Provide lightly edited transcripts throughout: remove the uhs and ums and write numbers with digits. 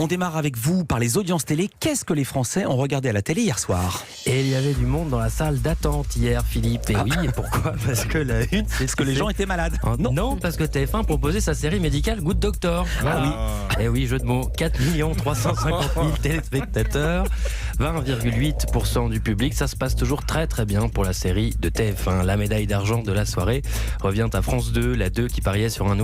On démarre avec vous par les audiences télé. Qu'est-ce que les Français ont regardé à la télé hier soir? Et il y avait du monde dans la salle d'attente hier, Philippe. Et oui, et pourquoi? Parce que la une, c'est Parce que les gens étaient malades. Non, parce que TF1 proposait sa série médicale Good Doctor. Ah oui. Et oui, jeu de mots, 4 350 000 téléspectateurs, 20,8% du public. Ça se passe toujours très très bien pour la série de TF1. La médaille d'argent de la soirée revient à France 2, la 2 qui pariait sur un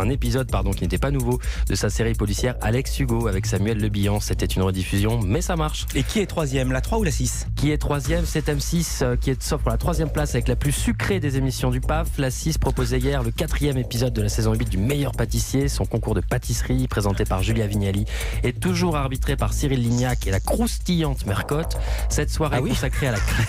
épisode qui n'était pas nouveau de sa série policière Alex Hugo avec Samuel Le Bihan. C'était une rediffusion, mais ça marche. Et qui est troisième, la 3 ou la 6? Qui est troisième? C'est M6 qui s'offre la troisième place avec la plus sucrée des émissions du PAF. La 6 proposait hier le 4e épisode de la saison 8 du meilleur pâtissier, son concours de pâtisserie présenté par Julia Vignali et toujours arbitré par Cyril Lignac et la croustillante Mercotte. Cette soirée consacrée à la crème.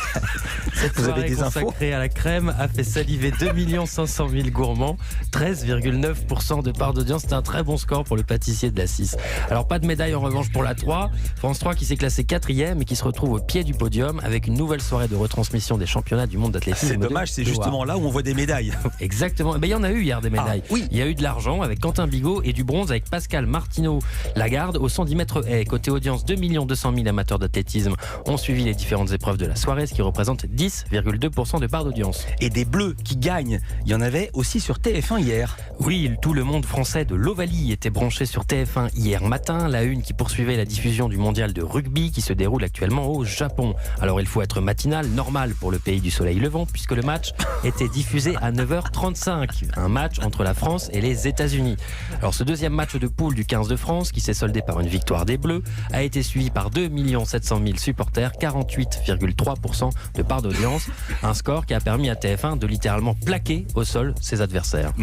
Cette soirée consacrée à la crème a fait saliver 2 500 000 gourmands, 13,9% de part d'audience. C'est un très bon score pour le pâtissier de la 6. Alors pas de médaille en revanche pour la 3. France 3 qui s'est classé 4e et qui se retrouve au pied du podium avec une nouvelle soirée de retransmission des championnats du monde d'athlétisme. C'est dommage, c'est justement là où on voit des médailles. Exactement. Mais il y en a eu hier des médailles. Oui. Il y a eu de l'argent avec Quentin Bigot et du bronze avec Pascal Martineau Lagarde au 110 mètres haies. Côté audience, 2 200 000 amateurs d'athlétisme ont suivi les différentes épreuves de la soirée, ce qui représente 10,2% de part d'audience. Et des bleus qui gagnent, il y en avait aussi sur TF1 hier. Oui, tout le monde français de l'Ovalie était branché sur TF1 hier matin. La une qui poursuivait la diffusion du mondial de rugby qui se déroule actuellement au Japon. Alors il faut être matinal, normal pour le pays du soleil levant, puisque le match était diffusé à 9h35. Un match entre la France et les États-Unis. Alors ce deuxième match de poule du 15 de France, qui s'est soldé par une victoire des Bleus, a été suivi par 2 700 000 supporters, 48,3% de part d'audience. Un score qui a permis à TF1 de littéralement plaquer au sol ses adversaires.